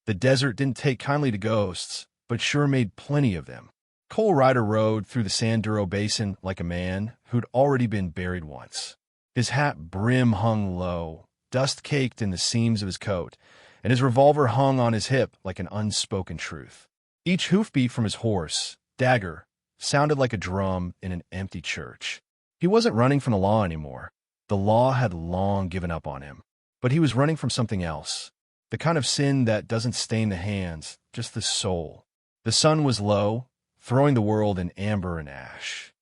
The desert didn't take kindly to ghosts, but sure made plenty of them. Cole Ryder rode through the Sanduro Basin like a man who'd already been buried once. His hat brim hung low, dust caked in the seams of his coat, and his revolver hung on his hip like an unspoken truth. Each hoofbeat from his horse, Dagger, sounded like a drum in an empty church. He wasn't running from the law anymore. The law had long given up on him. But he was running from something else. The kind of sin that doesn't stain the hands, just the soul. The sun was low, throwing the world in amber and ash.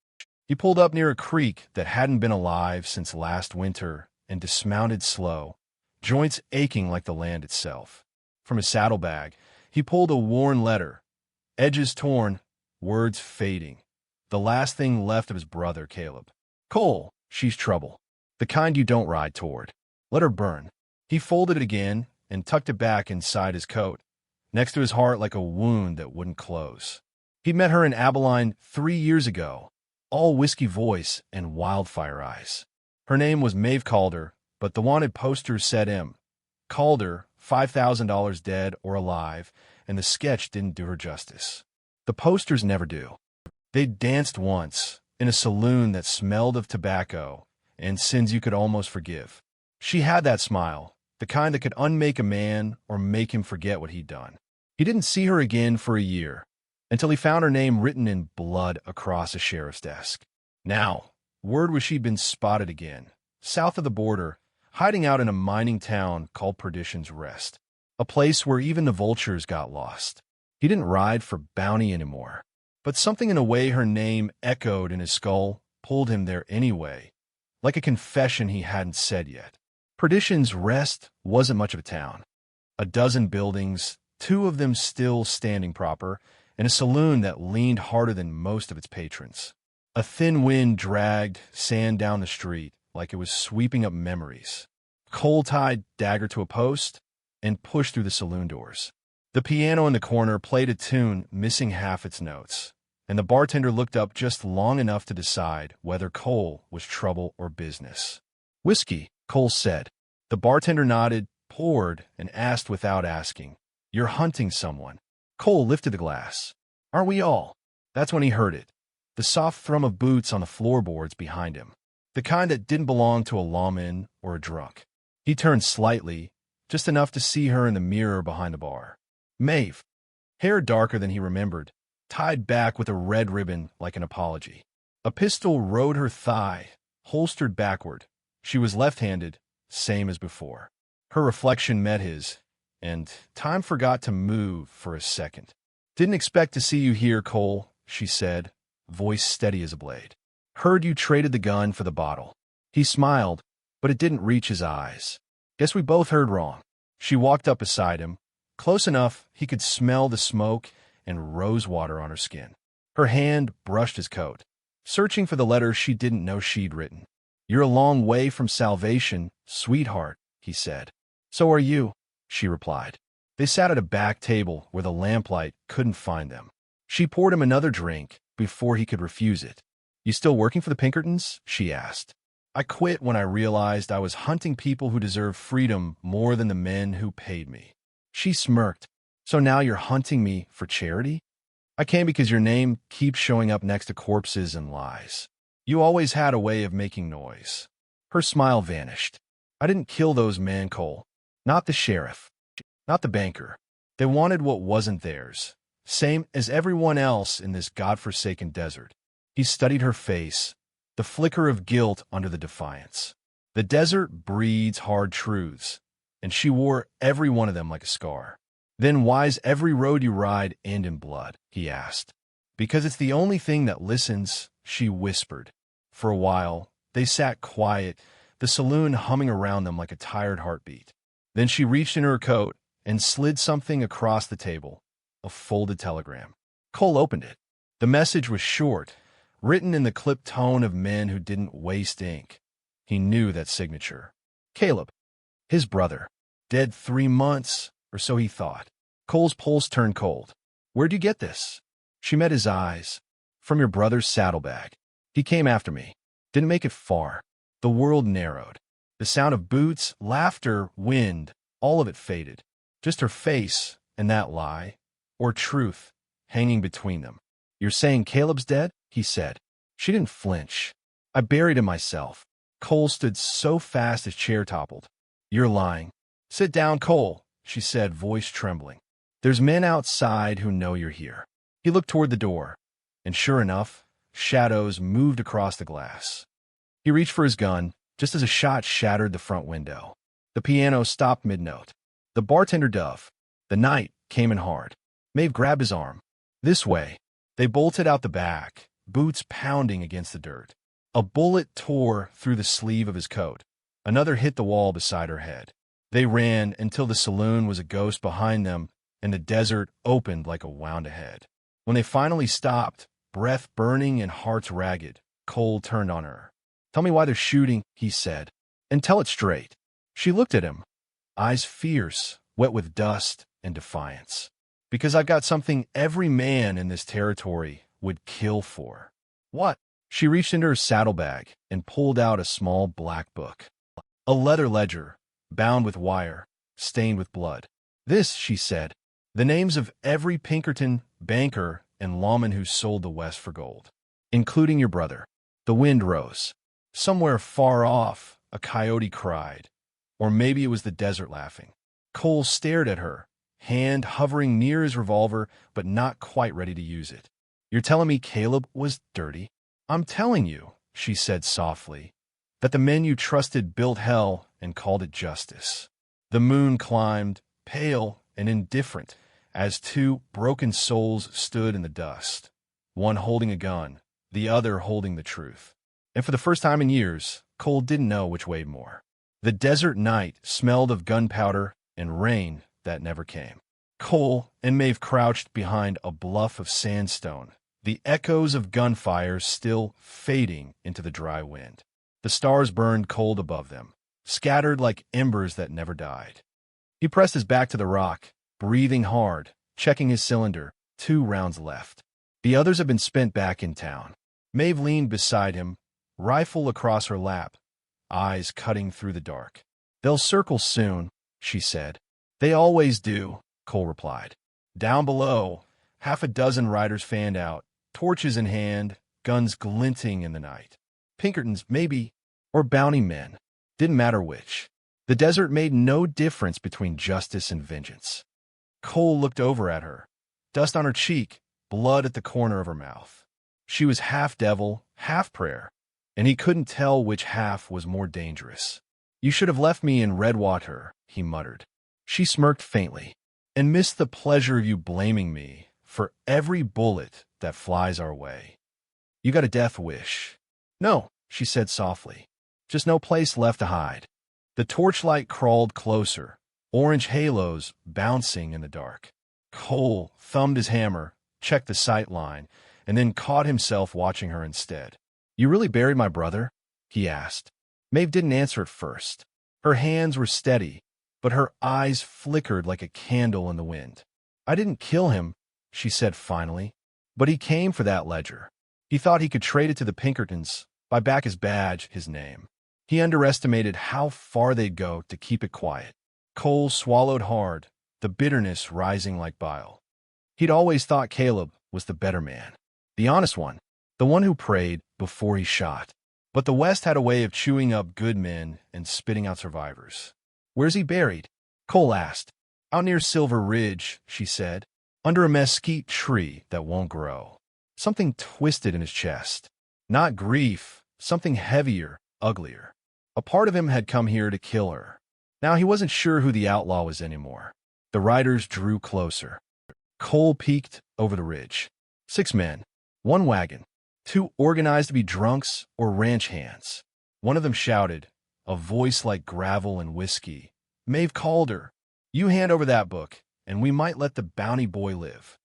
He pulled up near a creek that hadn't been alive since last winter and dismounted slow, joints aching like the land itself. From his saddlebag, he pulled a worn letter, edges torn, words fading. The last thing left of his brother, Caleb. Cole, she's trouble. The kind you don't ride toward. Let her burn. He folded it again and tucked it back inside his coat, next to his heart like a wound that wouldn't close. He'd met her in Abilene 3 years ago, all whiskey voice and wildfire eyes. Her name was Maeve Calder, but the wanted poster said M. Calder, $5,000 dead or alive, and the sketch didn't do her justice. The posters never do. They'd danced once, in a saloon that smelled of tobacco and sins you could almost forgive. She had that smile, the kind that could unmake a man or make him forget what he'd done. He didn't see her again for a year, until he found her name written in blood across a sheriff's desk. Now, word was she'd been spotted again, south of the border, hiding out in a mining town called Perdition's Rest, a place where even the vultures got lost. He didn't ride for bounty anymore, but something in the way her name echoed in his skull pulled him there anyway, like a confession he hadn't said yet. Perdition's Rest wasn't much of a town. A dozen buildings, 2 of them still standing proper, and a saloon that leaned harder than most of its patrons. A thin wind dragged sand down the street like it was sweeping up memories. Cole tied Dagger to a post and pushed through the saloon doors. The piano in the corner played a tune missing half its notes, and the bartender looked up just long enough to decide whether Cole was trouble or business. "Whiskey," Cole said. The bartender nodded, poured, and asked without asking, "You're hunting someone." Cole lifted the glass. "Aren't we all?" That's when he heard it, the soft thrum of boots on the floorboards behind him, the kind that didn't belong to a lawman or a drunk. He turned slightly, just enough to see her in the mirror behind the bar. Maeve, hair darker than he remembered, tied back with a red ribbon like an apology. A pistol rode her thigh, holstered backward. She was left-handed, same as before. Her reflection met his, and time forgot to move for a second. "Didn't expect to see you here, Cole," she said, voice steady as a blade. "Heard you traded the gun for the bottle." He smiled, but it didn't reach his eyes. "Guess we both heard wrong." She walked up beside him, close enough he could smell the smoke and rose water on her skin. Her hand brushed his coat, searching for the letter she didn't know she'd written. "You're a long way from salvation, sweetheart," he said. "So are you," she replied. They sat at a back table where the lamplight couldn't find them. She poured him another drink before he could refuse it. "You still working for the Pinkertons?" she asked. "I quit when I realized I was hunting people who deserve freedom more than the men who paid me." She smirked. "So now you're hunting me for charity?" "I came because your name keeps showing up next to corpses and lies. You always had a way of making noise." Her smile vanished. "I didn't kill those men, Cole. Not the sheriff. Not the banker. They wanted what wasn't theirs, same as everyone else in this godforsaken desert." He studied her face, the flicker of guilt under the defiance. The desert breeds hard truths, and she wore every one of them like a scar. "Then why's every road you ride end in blood?" he asked. "Because it's the only thing that listens," she whispered. For a while, they sat quiet, the saloon humming around them like a tired heartbeat. Then she reached in her coat and slid something across the table, a folded telegram. Cole opened it. The message was short, written in the clipped tone of men who didn't waste ink. He knew that signature. Caleb, his brother, dead 3 months, or so he thought. Cole's pulse turned cold. "Where'd you get this?" She met his eyes. "From your brother's saddlebag. He came after me. Didn't make it far." The world narrowed. The sound of boots, laughter, wind, all of it faded. Just her face, and that lie, or truth, hanging between them. You're saying Caleb's dead? He said. She didn't flinch. I buried him myself. Cole stood so fast his chair toppled. You're lying. Sit down, Cole, she said, voice trembling. There's men outside who know you're here. He looked toward the door, and sure enough, shadows moved across the glass. He reached for his gun, just as a shot shattered the front window. The piano stopped mid-note. The bartender dove. The night came in hard. Maeve grabbed his arm. This way. They bolted out the back, boots pounding against the dirt. A bullet tore through the sleeve of his coat. Another hit the wall beside her head. They ran until the saloon was a ghost behind them and the desert opened like a wound ahead. When they finally stopped, breath burning and hearts ragged, Cole turned on her. Tell me why they're shooting, he said, and tell it straight. She looked at him, eyes fierce, wet with dust and defiance. Because I've got something every man in this territory would kill for. What? She reached into her saddlebag and pulled out a small black book. A leather ledger, bound with wire, stained with blood. This, she said, the names of every Pinkerton, banker, and lawman who sold the West for gold, including your brother. The wind rose. Somewhere far off, a coyote cried. Or maybe it was the desert laughing. Cole stared at her, hand hovering near his revolver, but not quite ready to use it. You're telling me Caleb was dirty? I'm telling you, she said softly, that the men you trusted built hell and called it justice. The moon climbed, pale and indifferent, as two broken souls stood in the dust, one holding a gun, the other holding the truth. And for the first time in years, Cole didn't know which weighed more. The desert night smelled of gunpowder and rain that never came. Cole and Maeve crouched behind a bluff of sandstone, the echoes of gunfire still fading into the dry wind. The stars burned cold above them, scattered like embers that never died. He pressed his back to the rock, breathing hard, checking his cylinder, 2 rounds left. The others had been spent back in town. Maeve leaned beside him, rifle across her lap, eyes cutting through the dark. They'll circle soon, she said. They always do, Cole replied. Down below, 6 riders fanned out, torches in hand, guns glinting in the night. Pinkertons, maybe, or bounty men. Didn't matter which. The desert made no difference between justice and vengeance. Cole looked over at her, dust on her cheek, blood at the corner of her mouth. She was half devil, half prayer, and he couldn't tell which half was more dangerous. You should have left me in Redwater, he muttered. She smirked faintly, and missed the pleasure of you blaming me for every bullet that flies our way. You got a death wish. No, she said softly, just no place left to hide. The torchlight crawled closer, orange halos bouncing in the dark. Cole thumbed his hammer, checked the sight line, and then caught himself watching her instead. You really buried my brother? He asked. Maeve didn't answer at first. Her hands were steady, but her eyes flickered like a candle in the wind. I didn't kill him, she said finally, but he came for that ledger. He thought he could trade it to the Pinkertons, buy back his badge, his name. He underestimated how far they'd go to keep it quiet. Cole swallowed hard, the bitterness rising like bile. He'd always thought Caleb was the better man, the honest one, the one who prayed before he shot. But the West had a way of chewing up good men and spitting out survivors. Where's he buried? Cole asked. Out near Silver Ridge, she said, under a mesquite tree that won't grow. Something twisted in his chest. Not grief, something heavier, uglier. A part of him had come here to kill her. Now he wasn't sure who the outlaw was anymore. The riders drew closer. Cole peeked over the ridge. 6 men, 1 wagon, 2 organized to be drunks or ranch hands. One of them shouted, a voice like gravel and whiskey, Maeve Calder, you hand over that book, and we might let the bounty boy live.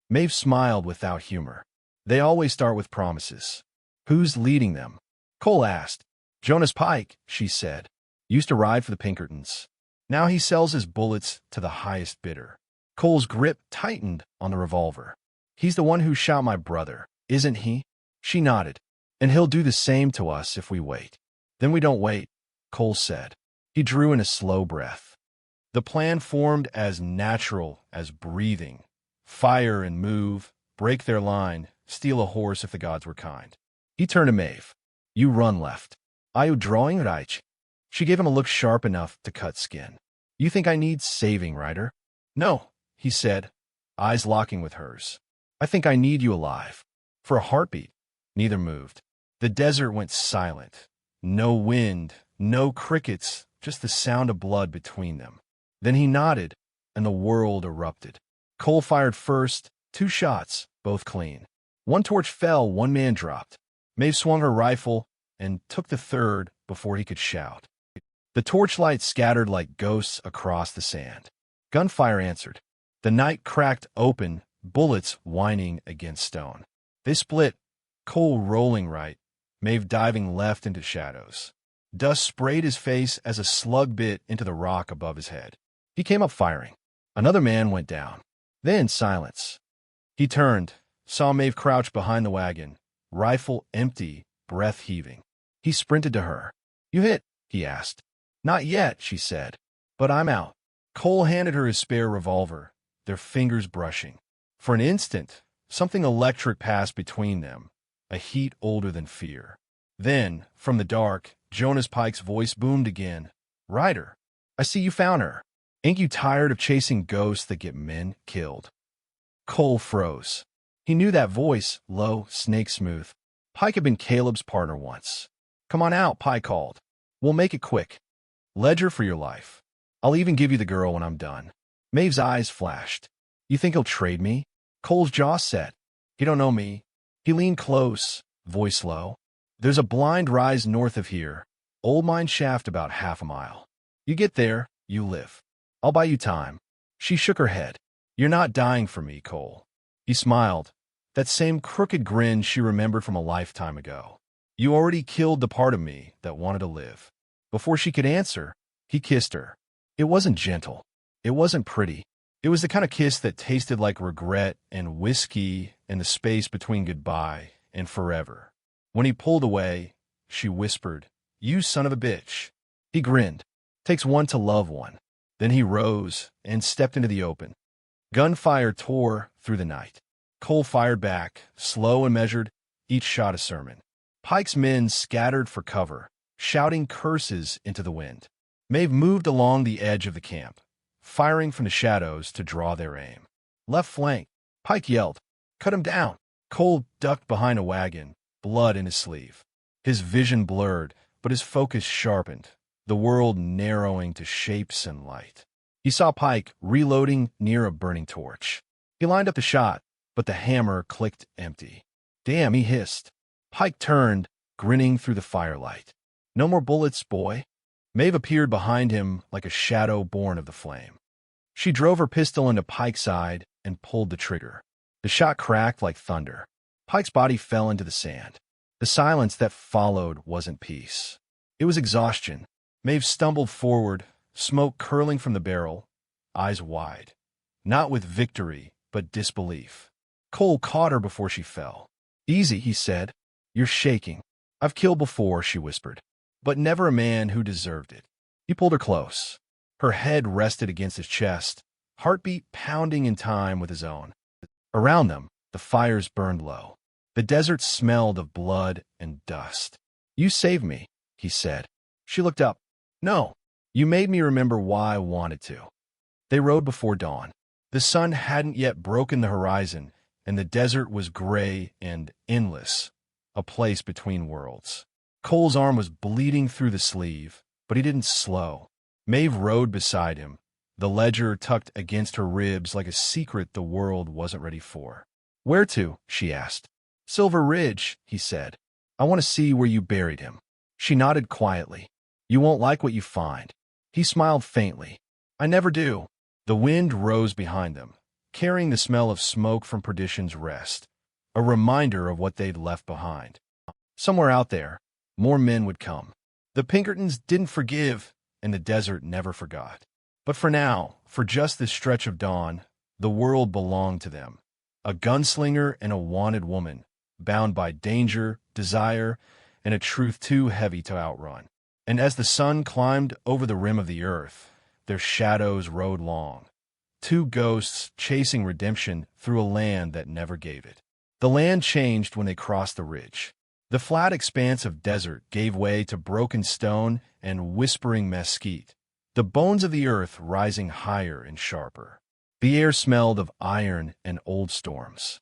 Maeve smiled without humor. They always start with promises. Who's leading them? Cole asked. Jonas Pike, she said. Used to ride for the Pinkertons. Now he sells his bullets to the highest bidder. Cole's grip tightened on the revolver. He's the one who shot my brother, isn't he? She nodded. And he'll do the same to us if we wait. Then we don't wait, Cole said. He drew in a slow breath. The plan formed as natural as breathing. Fire and move, break their line, steal a horse if the gods were kind. He turned to Maeve. You run left. Are you drawing right? She gave him a look sharp enough to cut skin. You think I need saving, Ryder? No, he said, eyes locking with hers. I think I need you alive. For a heartbeat. Neither moved. The desert went silent. No wind, no crickets, just the sound of blood between them. Then he nodded, and the world erupted. Cole fired first, 2 shots, both clean. 1 torch fell, 1 man dropped. Maeve swung her rifle and took the 3rd before he could shout. The torchlight scattered like ghosts across the sand. Gunfire answered. The night cracked open, bullets whining against stone. They split, Cole rolling right, Maeve diving left into shadows. Dust sprayed his face as a slug bit into the rock above his head. He came up firing. Another man went down. Then silence. He turned, saw Maeve crouch behind the wagon, rifle empty, breath heaving. He sprinted to her. You hit? He asked. Not yet, she said. But I'm out. Cole handed her his spare revolver, their fingers brushing. For an instant, something electric passed between them, a heat older than fear. Then, from the dark, Jonas Pike's voice boomed again. Ryder, I see you found her. Ain't you tired of chasing ghosts that get men killed? Cole froze. He knew that voice, low, snake smooth. Pike had been Caleb's partner once. Come on out, Pike called. We'll make it quick. Ledger for your life. I'll even give you the girl when I'm done. Maeve's eyes flashed. You think he'll trade me? Cole's jaw set. He don't know me. He leaned close, voice low. There's a blind rise north of here. Old mine shaft about half a mile. You get there, you live. I'll buy you time. She shook her head. You're not dying for me, Cole. He smiled, that same crooked grin she remembered from a lifetime ago. You already killed the part of me that wanted to live. Before she could answer, he kissed her. It wasn't gentle. It wasn't pretty. It was the kind of kiss that tasted like regret and whiskey in the space between goodbye and forever. When he pulled away, she whispered, You son of a bitch. He grinned. Takes one to love one. Then he rose and stepped into the open. Gunfire tore through the night. Cole fired back, slow and measured, each shot a sermon. Pike's men scattered for cover, shouting curses into the wind. Maeve moved along the edge of the camp, firing from the shadows to draw their aim. Left flank, Pike yelled, Cut him down. Cole ducked behind a wagon, blood in his sleeve. His vision blurred, but his focus sharpened, the world narrowing to shapes and light. He saw Pike reloading near a burning torch. He lined up the shot, but the hammer clicked empty. Damn, he hissed. Pike turned, grinning through the firelight. No more bullets, boy. Maeve appeared behind him like a shadow born of the flame. She drove her pistol into Pike's side and pulled the trigger. The shot cracked like thunder. Pike's body fell into the sand. The silence that followed wasn't peace. It was exhaustion. Maeve stumbled forward, smoke curling from the barrel, eyes wide. Not with victory, but disbelief. Cole caught her before she fell. Easy, he said. You're shaking. I've killed before, she whispered, but never a man who deserved it. He pulled her close. Her head rested against his chest, heartbeat pounding in time with his own. Around them, the fires burned low. The desert smelled of blood and dust. You saved me, he said. She looked up. No, you made me remember why I wanted to. They rode before dawn. The sun hadn't yet broken the horizon, and the desert was gray and endless, a place between worlds. Cole's arm was bleeding through the sleeve, but he didn't slow. Maeve rode beside him, the ledger tucked against her ribs like a secret the world wasn't ready for. Where to? She asked. Silver Ridge, he said. I want to see where you buried him. She nodded quietly. You won't like what you find. He smiled faintly. I never do. The wind rose behind them, carrying the smell of smoke from Perdition's rest, a reminder of what they'd left behind. Somewhere out there, more men would come. The Pinkertons didn't forgive, and the desert never forgot. But for now, for just this stretch of dawn, the world belonged to them. A gunslinger and a wanted woman, bound by danger, desire, and a truth too heavy to outrun. And as the sun climbed over the rim of the earth, their shadows rode long. Two ghosts chasing redemption through a land that never gave it. The land changed when they crossed the ridge. The flat expanse of desert gave way to broken stone and whispering mesquite, the bones of the earth rising higher and sharper. The air smelled of iron and old storms.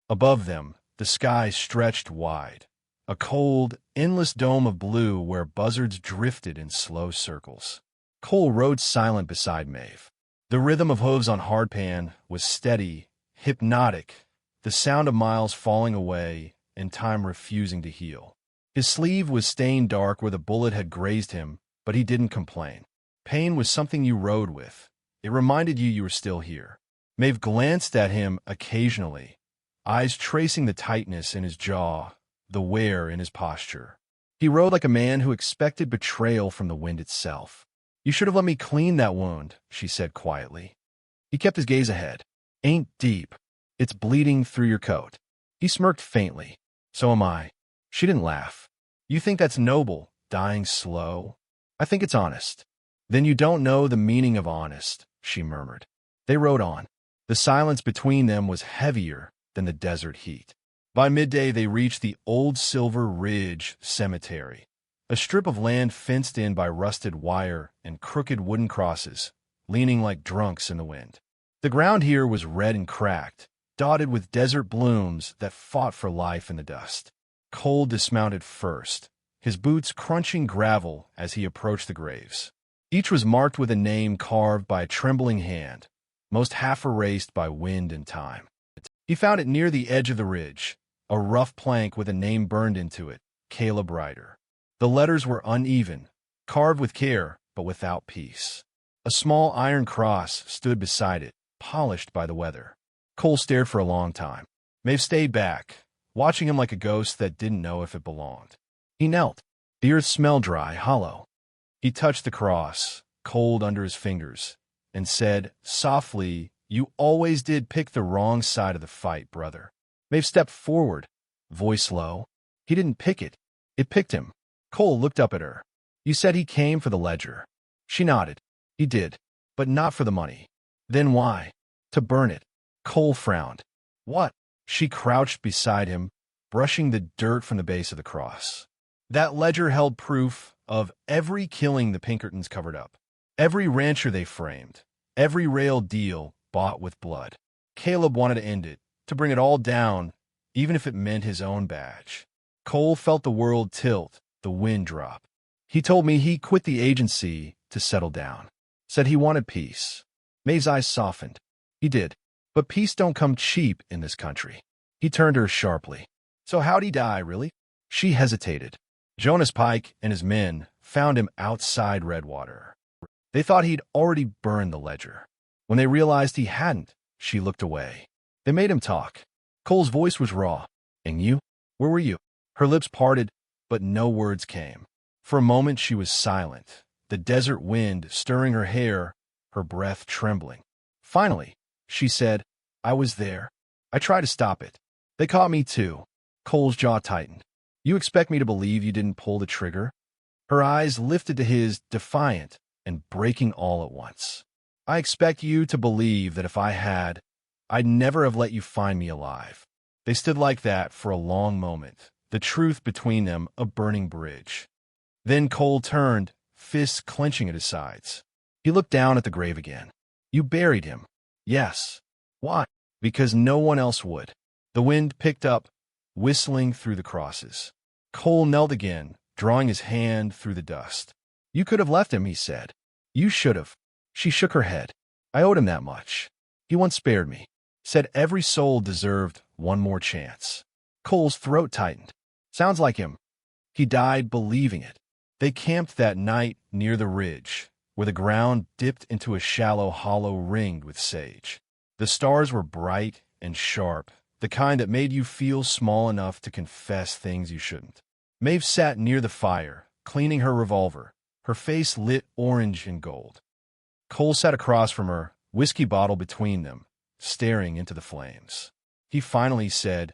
Above them, the sky stretched wide, a cold, endless dome of blue where buzzards drifted in slow circles. Cole rode silent beside Maeve. The rhythm of hooves on hardpan was steady, hypnotic, the sound of miles falling away and time refusing to heal. His sleeve was stained dark where the bullet had grazed him, but he didn't complain. Pain was something you rode with. It reminded you were still here. Maeve glanced at him occasionally, eyes tracing the tightness in his jaw, the wear in his posture. He rode like a man who expected betrayal from the wind itself. "You should have let me clean that wound," she said quietly. He kept his gaze ahead. "Ain't deep. It's bleeding through your coat." He smirked faintly. "So am I." She didn't laugh. "You think that's noble, dying slow?" "I think it's honest." "Then you don't know the meaning of honest," she murmured. They rode on. The silence between them was heavier than the desert heat. By midday, they reached the Old Silver Ridge Cemetery, a strip of land fenced in by rusted wire and crooked wooden crosses, leaning like drunks in the wind. The ground here was red and cracked, dotted with desert blooms that fought for life in the dust. Cole dismounted first, his boots crunching gravel as he approached the graves. Each was marked with a name carved by a trembling hand, most half erased by wind and time. He found it near the edge of the ridge, a rough plank with a name burned into it, Caleb Ryder. The letters were uneven, carved with care, but without peace. A small iron cross stood beside it, polished by the weather. Cole stared for a long time. Maeve stayed back, watching him like a ghost that didn't know if it belonged. He knelt. The earth smelled dry, hollow. He touched the cross, cold under his fingers, and said, softly, "You always did pick the wrong side of the fight, brother." Maeve stepped forward, voice low. "He didn't pick it. It picked him." Cole looked up at her. "You said he came for the ledger." She nodded. "He did, but not for the money." "Then why?" "To burn it." Cole frowned. "What?" She crouched beside him, brushing the dirt from the base of the cross. That ledger held proof of every killing the Pinkertons covered up, every rancher they framed, every rail deal bought with blood. Caleb wanted to end it, to bring it all down, even if it meant his own badge. Cole felt the world tilt, the wind drop. "He told me he quit the agency to settle down. Said he wanted peace." Maeve's eyes softened. "He did. But peace don't come cheap in this country." He turned to her sharply. "So how'd he die, really?" She hesitated. Jonas Pike and his men found him outside Redwater. They thought he'd already burned the ledger. When they realized he hadn't, she looked away. They made him talk. Cole's voice was raw. "And you? Where were you?" Her lips parted, but no words came. For a moment she was silent, the desert wind stirring her hair, her breath trembling. Finally, she said, "I was there. I tried to stop it. They caught me too." Cole's jaw tightened. "You expect me to believe you didn't pull the trigger?" Her eyes lifted to his, defiant and breaking all at once. "I expect you to believe that if I had, I'd never have let you find me alive." They stood like that for a long moment, the truth between them a burning bridge. Then Cole turned, fists clenching at his sides. He looked down at the grave again. "You buried him." "Yes." "Why?" "Because no one else would." The wind picked up, whistling through the crosses. Cole knelt again, drawing his hand through the dust. "You could have left him," he said. "You should have." She shook her head. "I owed him that much. He once spared me. Said every soul deserved one more chance." Cole's throat tightened. "Sounds like him." He died believing it. They camped that night near the ridge, where the ground dipped into a shallow hollow ringed with sage. The stars were bright and sharp, the kind that made you feel small enough to confess things you shouldn't. Maeve sat near the fire, cleaning her revolver, her face lit orange and gold. Cole sat across from her, whiskey bottle between them, staring into the flames. He finally said,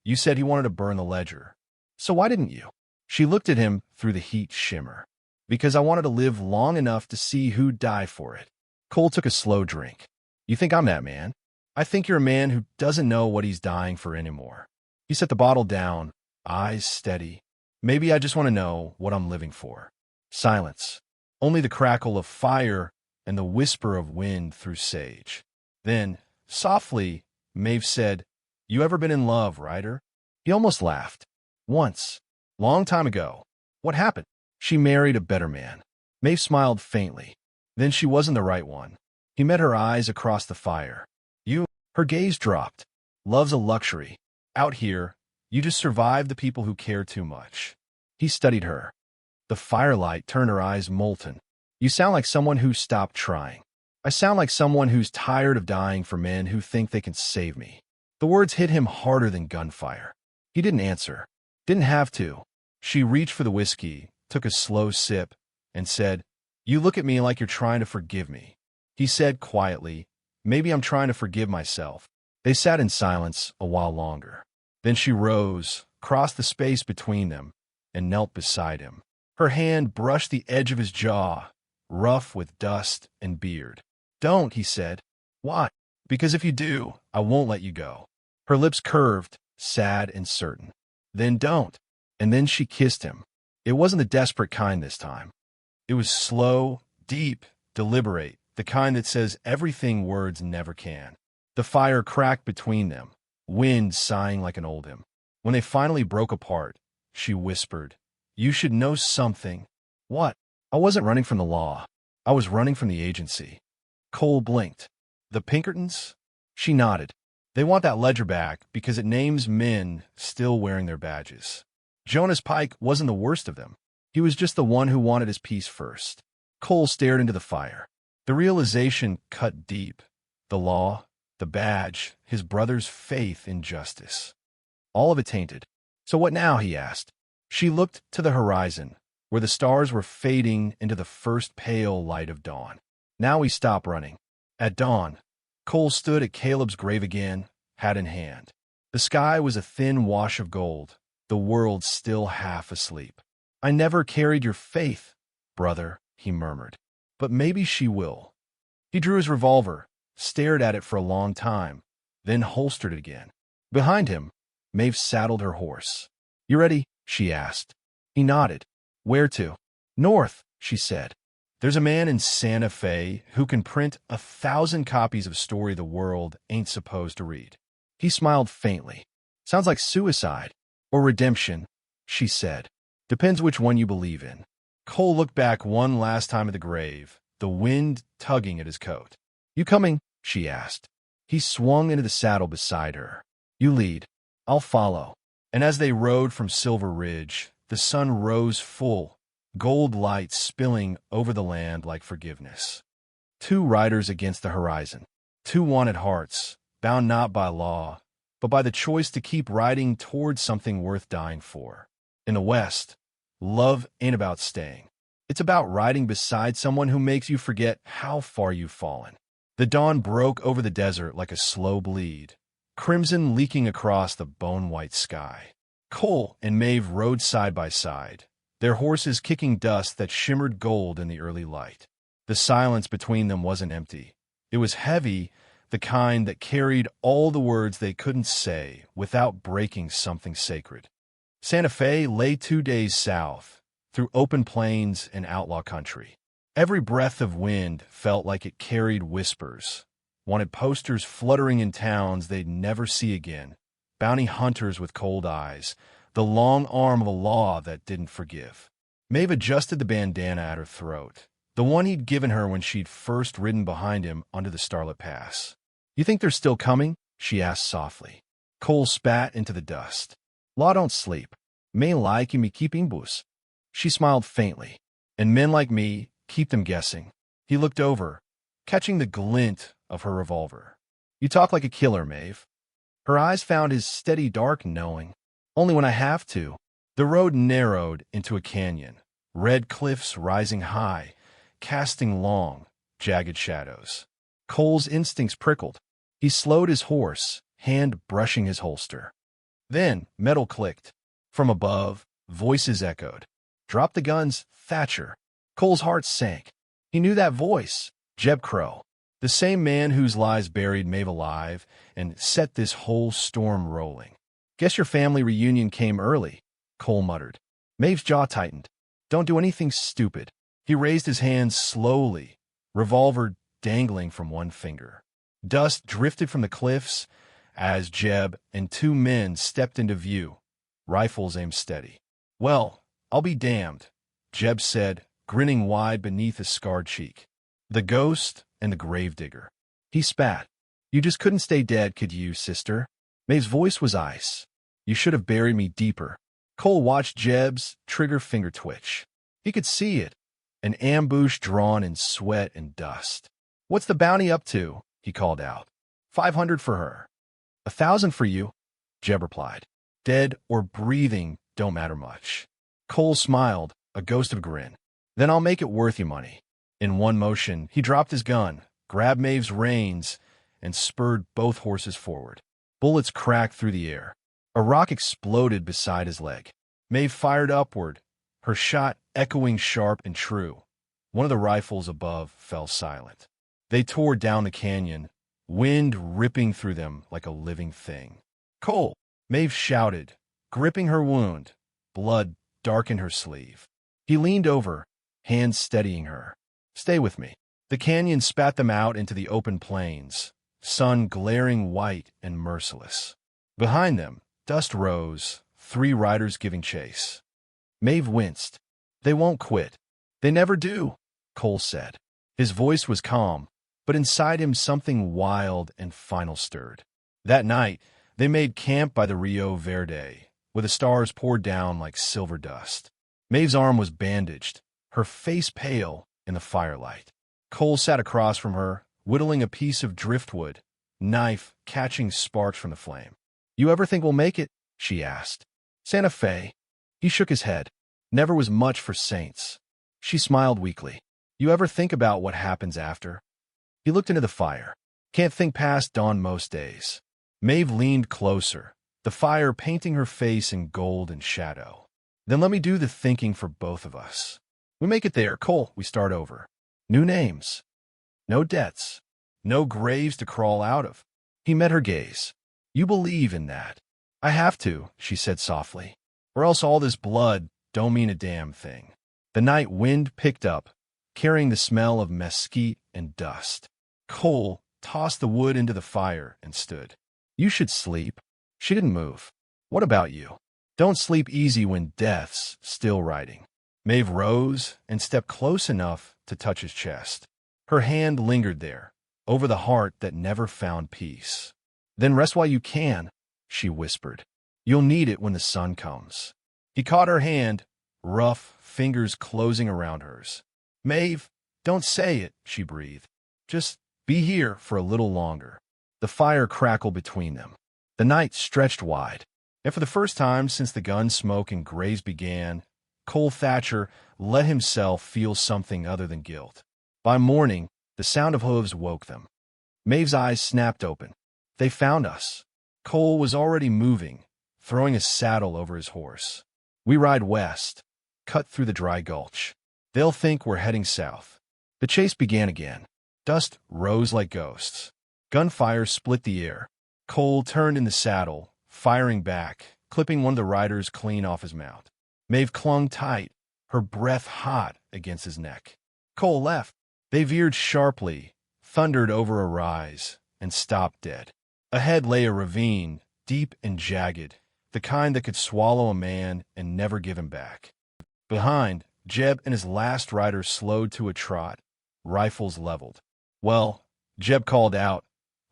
"You said he wanted to burn the ledger. So why didn't you?" She looked at him through the heat shimmer. Because I wanted to live long enough to see who'd die for it. Cole took a slow drink. You think I'm that man? I think you're a man who doesn't know what he's dying for anymore. He set the bottle down, eyes steady. Maybe I just want to know what I'm living for. Silence. Only the crackle of fire and the whisper of wind through sage. Then, softly, Maeve said, You ever been in love, Ryder? He almost laughed. Once. Long time ago. What happened? She married a better man. Maeve smiled faintly. Then she wasn't the right one. He met her eyes across the fire. You. Her gaze dropped. Love's a luxury. Out here, you just survive the people who care too much. He studied her. The firelight turned her eyes molten. You sound like someone who stopped trying. I sound like someone who's tired of dying for men who think they can save me. The words hit him harder than gunfire. He didn't answer. Didn't have to. She reached for the whiskey, took a slow sip, and said, You look at me like you're trying to forgive me. He said quietly, Maybe I'm trying to forgive myself. They sat in silence a while longer. Then she rose, crossed the space between them, and knelt beside him. Her hand brushed the edge of his jaw, rough with dust and beard. Don't, he said. Why? Because if you do, I won't let you go. Her lips curved, sad and certain. Then don't. And then she kissed him. It wasn't the desperate kind this time. It was slow, deep, deliberate, the kind that says everything words never can. The fire cracked between them, wind sighing like an old hymn. When they finally broke apart, she whispered, You should know something. What? I wasn't running from the law. I was running from the agency. Cole blinked. The Pinkertons? She nodded. They want that ledger back because it names men still wearing their badges. Jonas Pike wasn't the worst of them. He was just the one who wanted his peace first. Cole stared into the fire. The realization cut deep. The law, the badge, his brother's faith in justice. All of it tainted. So what now, he asked. She looked to the horizon, where the stars were fading into the first pale light of dawn. Now he stopped running. At dawn, Cole stood at Caleb's grave again, hat in hand. The sky was a thin wash of gold, the world still half asleep. I never carried your faith, brother, he murmured. But maybe she will. He drew his revolver, stared at it for a long time, then holstered it again. Behind him, Maeve saddled her horse. You ready? She asked. He nodded. Where to? North, she said. There's a man in Santa Fe who can print 1,000 copies of a story the world ain't supposed to read. He smiled faintly. Sounds like suicide. Or redemption, she said. Depends which one you believe in. Cole looked back one last time at the grave, the wind tugging at his coat. You coming? She asked. He swung into the saddle beside her. You lead. I'll follow. And as they rode from Silver Ridge, the sun rose full, gold light spilling over the land like forgiveness. Two riders against the horizon. Two wanted hearts, bound not by law, but by the choice to keep riding towards something worth dying for. In the West, love ain't about staying. It's about riding beside someone who makes you forget how far you've fallen. The dawn broke over the desert like a slow bleed, crimson leaking across the bone-white sky. Cole and Maeve rode side by side, their horses kicking dust that shimmered gold in the early light. The silence between them wasn't empty. It was heavy, the kind that carried all the words they couldn't say without breaking something sacred. Santa Fe lay 2 days south, through open plains and outlaw country. Every breath of wind felt like it carried whispers, wanted posters fluttering in towns they'd never see again, bounty hunters with cold eyes, the long arm of a law that didn't forgive. Maeve adjusted the bandana at her throat, the one he'd given her when she'd first ridden behind him onto the Starlit Pass. You think they're still coming? She asked softly. Cole spat into the dust. Law don't sleep. Me like me keeping bus. She smiled faintly. And men like me keep them guessing. He looked over, catching the glint of her revolver. You talk like a killer, Maeve. Her eyes found his steady dark knowing. Only when I have to. The road narrowed into a canyon, red cliffs rising high, casting long, jagged shadows. Cole's instincts prickled. He slowed his horse, hand brushing his holster. Then metal clicked. From above, voices echoed. Drop the guns, Thatcher. Cole's heart sank. He knew that voice, Jeb Crow, the same man whose lies buried Maeve alive and set this whole storm rolling. Guess your family reunion came early, Cole muttered. Maeve's jaw tightened. Don't do anything stupid. He raised his hands slowly, revolver dangling from one finger. Dust drifted from the cliffs as Jeb and two men stepped into view, rifles aimed steady. Well, I'll be damned, Jeb said, grinning wide beneath his scarred cheek. The ghost and the gravedigger. He spat. You just couldn't stay dead, could you, sister? Maeve's voice was ice. You should have buried me deeper. Cole watched Jeb's trigger finger twitch. He could see it, an ambush drawn in sweat and dust. What's the bounty up to? He called out. 500 for her. 1,000 for you, Jeb replied. Dead or breathing don't matter much. Cole smiled, a ghost of a grin. Then I'll make it worth you money. In one motion, he dropped his gun, grabbed Maeve's reins, and spurred both horses forward. Bullets cracked through the air. A rock exploded beside his leg. Maeve fired upward, her shot echoing sharp and true. One of the rifles above fell silent. They tore down the canyon, wind ripping through them like a living thing. Cole, Maeve shouted, gripping her wound. Blood darkened her sleeve. He leaned over, hands steadying her. Stay with me. The canyon spat them out into the open plains, sun glaring white and merciless. Behind them, dust rose, 3 riders giving chase. Maeve winced. They won't quit. They never do, Cole said. His voice was calm, but inside him something wild and final stirred. That night, they made camp by the Rio Verde, where the stars poured down like silver dust. Maeve's arm was bandaged, her face pale in the firelight. Cole sat across from her, whittling a piece of driftwood, knife catching sparks from the flame. You ever think we'll make it? She asked. Santa Fe. He shook his head. Never was much for saints. She smiled weakly. You ever think about what happens after? He looked into the fire. Can't think past dawn most days. Maeve leaned closer, the fire painting her face in gold and shadow. Then let me do the thinking for both of us. We make it there, Cole, we start over. New names. No debts. No graves to crawl out of. He met her gaze. You believe in that. I have to, she said softly. Or else all this blood don't mean a damn thing. The night wind picked up, carrying the smell of mesquite and dust. Cole tossed the wood into the fire and stood. You should sleep. She didn't move. What about you? Don't sleep easy when death's still riding. Maeve rose and stepped close enough to touch his chest. Her hand lingered there, over the heart that never found peace. Then rest while you can, she whispered. You'll need it when the sun comes. He caught her hand, rough fingers closing around hers. Maeve, don't say it, she breathed. Just be here for a little longer. The fire crackled between them. The night stretched wide, and for the first time since the gun smoke and graze began, Cole Thatcher let himself feel something other than guilt. By morning, the sound of hooves woke them. Maeve's eyes snapped open. They found us. Cole was already moving, throwing a saddle over his horse. We ride west, cut through the dry gulch. They'll think we're heading south. The chase began again. Dust rose like ghosts. Gunfire split the air. Cole turned in the saddle, firing back, clipping one of the riders clean off his mount. Maeve clung tight, her breath hot against his neck. Cole left. They veered sharply, thundered over a rise, and stopped dead. Ahead lay a ravine, deep and jagged, the kind that could swallow a man and never give him back. Behind, Jeb and his last rider slowed to a trot, rifles leveled. Well, Jeb called out,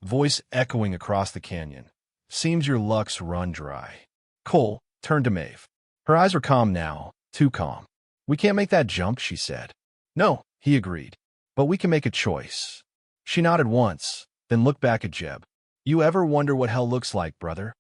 voice echoing across the canyon. Seems your luck's run dry. Cole turned to Maeve. Her eyes were calm now, too calm. We can't make that jump, she said. No, he agreed. But we can make a choice. She nodded once, then looked back at Jeb. You ever wonder what hell looks like, brother?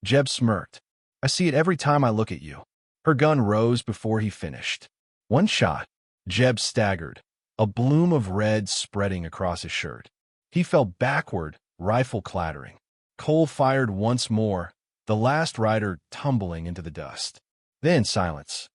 Jeb smirked. I see it every time I look at you. Her gun rose before he finished. One shot. Jeb staggered, a bloom of red spreading across his shirt. He fell backward, rifle clattering. Cole fired once more, the last rider tumbling into the dust. Then silence.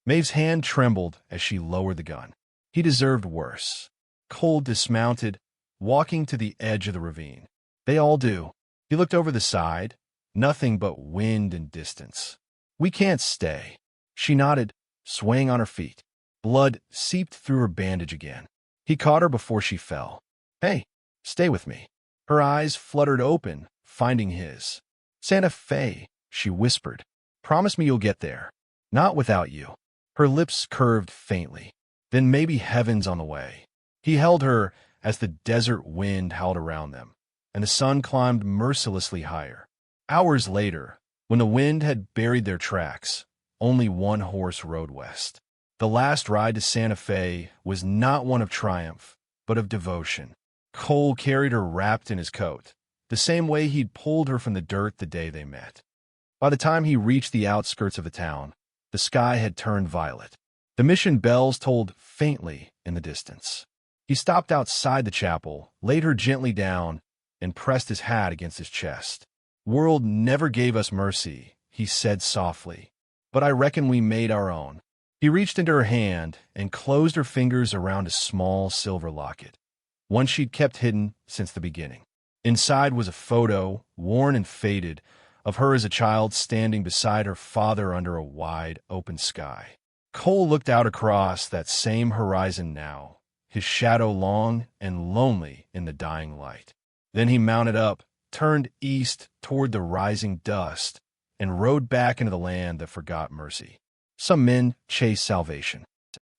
Maeve's hand trembled as she lowered the gun. He deserved worse. Cole dismounted, walking to the edge of the ravine. They all do. He looked over the side. Nothing but wind and distance. We can't stay. She nodded, swaying on her feet. Blood seeped through her bandage again. He caught her before she fell. Hey, stay with me. Her eyes fluttered open, finding his. Santa Fe, she whispered. Promise me you'll get there. Not without you. Her lips curved faintly. Then maybe heaven's on the way. He held her as the desert wind howled around them, and the sun climbed mercilessly higher. Hours later, when the wind had buried their tracks, only one horse rode west. The last ride to Santa Fe was not one of triumph, but of devotion. Cole carried her wrapped in his coat, the same way he'd pulled her from the dirt the day they met. By the time he reached the outskirts of the town, the sky had turned violet. The mission bells tolled faintly in the distance. He stopped outside the chapel, laid her gently down, and pressed his hat against his chest. World never gave us mercy, he said softly, but I reckon we made our own. He reached into her hand and closed her fingers around a small silver locket, one she'd kept hidden since the beginning. Inside was a photo, worn and faded, of her as a child standing beside her father under a wide, open sky. Cole looked out across that same horizon now, his shadow long and lonely in the dying light. Then he mounted up, turned east toward the rising dust, and rode back into the land that forgot mercy. Some men chase salvation.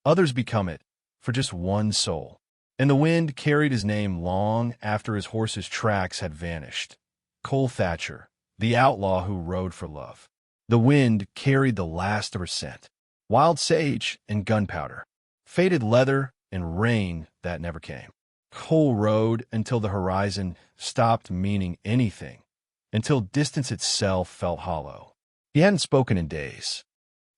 Others become it for just one soul. And the wind carried his name long after his horse's tracks had vanished. Cole Thatcher, the outlaw who rode for love. The wind carried the last of her scent. Wild sage and gunpowder. Faded leather and rain that never came. Cole rode until the horizon stopped meaning anything, until distance itself felt hollow. He hadn't spoken in days.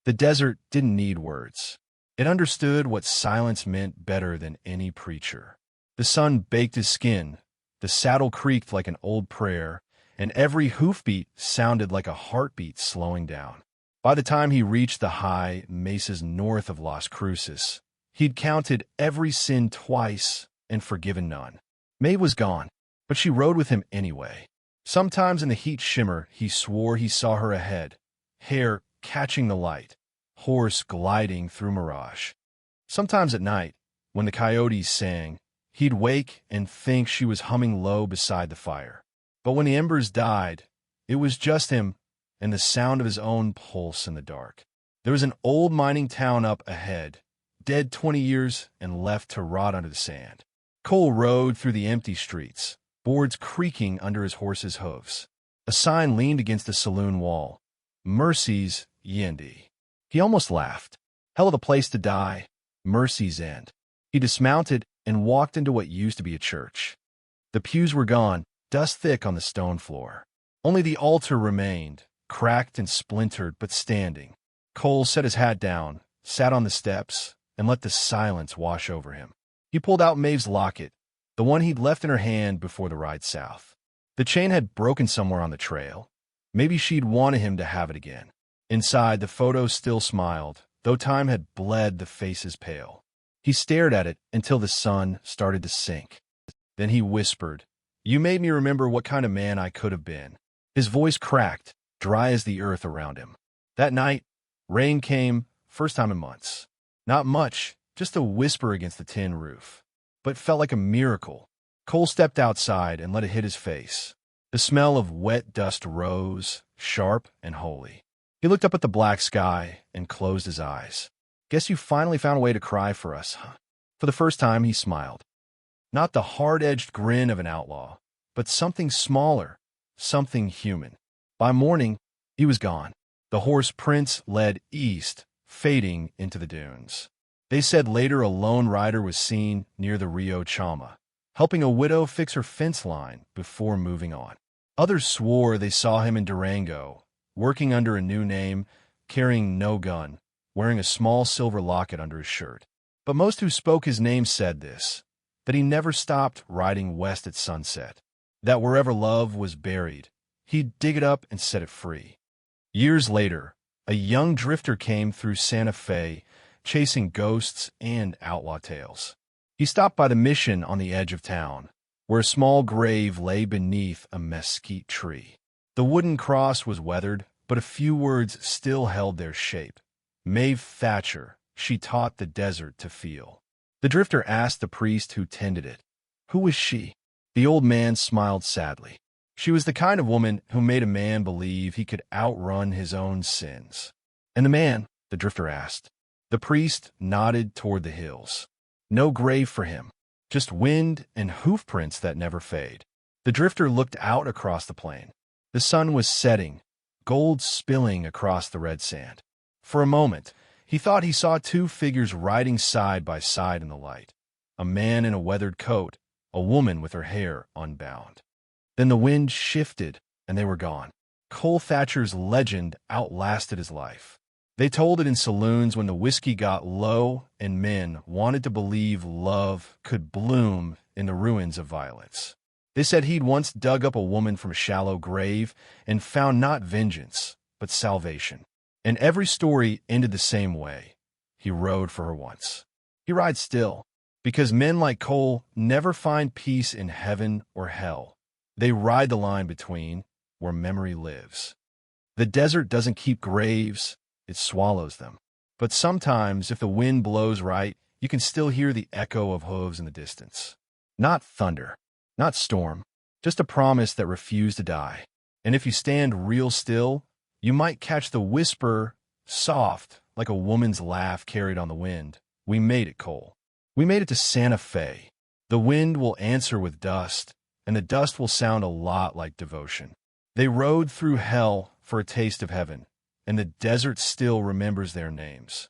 The desert didn't need words. It understood what silence meant better than any preacher. The sun baked his skin, the saddle creaked like an old prayer, and every hoofbeat sounded like a heartbeat slowing down. By the time he reached the high mesas north of Las Cruces, he'd counted every sin twice and forgiven none. Maeve was gone, but she rode with him anyway. Sometimes in the heat shimmer, he swore he saw her ahead, hair catching the light, horse gliding through mirage. Sometimes at night, when the coyotes sang, he'd wake and think she was humming low beside the fire. But when the embers died, it was just him and the sound of his own pulse in the dark. There was an old mining town up ahead, dead 20 years and left to rot under the sand. Cole rode through the empty streets, boards creaking under his horse's hooves. A sign leaned against the saloon wall. Mercy's Yendi. He almost laughed. Hell of a place to die. Mercy's End. He dismounted and walked into what used to be a church. The pews were gone, dust thick on the stone floor. Only the altar remained, cracked and splintered but standing. Cole set his hat down, sat on the steps, and let the silence wash over him. He pulled out Maeve's locket, the one he'd left in her hand before the ride south. The chain had broken somewhere on the trail. Maybe she'd wanted him to have it again. Inside, the photo still smiled, though time had bled the faces pale. He stared at it until the sun started to sink. Then he whispered, "You made me remember what kind of man I could have been." His voice cracked, dry as the earth around him. That night, rain came, first time in months. Not much, just a whisper against the tin roof. But felt like a miracle. Cole stepped outside and let it hit his face. The smell of wet dust rose, sharp and holy. He looked up at the black sky and closed his eyes. "Guess you finally found a way to cry for us, huh?" For the first time, he smiled. Not the hard-edged grin of an outlaw, but something smaller, something human. By morning, he was gone. The horse Prince led east, fading into the dunes. They said later a lone rider was seen near the Rio Chama, helping a widow fix her fence line before moving on. Others swore they saw him in Durango, working under a new name, carrying no gun, wearing a small silver locket under his shirt. But most who spoke his name said this, that he never stopped riding west at sunset, that wherever love was buried, he'd dig it up and set it free. Years later, a young drifter came through Santa Fe, chasing ghosts and outlaw tales. He stopped by the mission on the edge of town, where a small grave lay beneath a mesquite tree. The wooden cross was weathered, but a few words still held their shape. Maeve Thatcher, she taught the desert to feel. The drifter asked the priest who tended it, "Who was she?" The old man smiled sadly. "She was the kind of woman who made a man believe he could outrun his own sins." "And the man?" the drifter asked. The priest nodded toward the hills. "No grave for him, just wind and hoof prints that never fade." The drifter looked out across the plain. The sun was setting, gold spilling across the red sand. For a moment, he thought he saw two figures riding side by side in the light. A man in a weathered coat, a woman with her hair unbound. Then the wind shifted, and they were gone. Cole Thatcher's legend outlasted his life. They told it in saloons when the whiskey got low and men wanted to believe love could bloom in the ruins of violence. They said he'd once dug up a woman from a shallow grave and found not vengeance, but salvation. And every story ended the same way. He rode for her once. He rides still, because men like Cole never find peace in heaven or hell. They ride the line between, where memory lives. The desert doesn't keep graves, it swallows them. But sometimes, if the wind blows right, you can still hear the echo of hooves in the distance. Not thunder, not storm, just a promise that refused to die. And if you stand real still, you might catch the whisper, soft, like a woman's laugh carried on the wind. "We made it, Cole. We made it to Santa Fe." The wind will answer with dust, and the dust will sound a lot like devotion. They rode through hell for a taste of heaven, and the desert still remembers their names.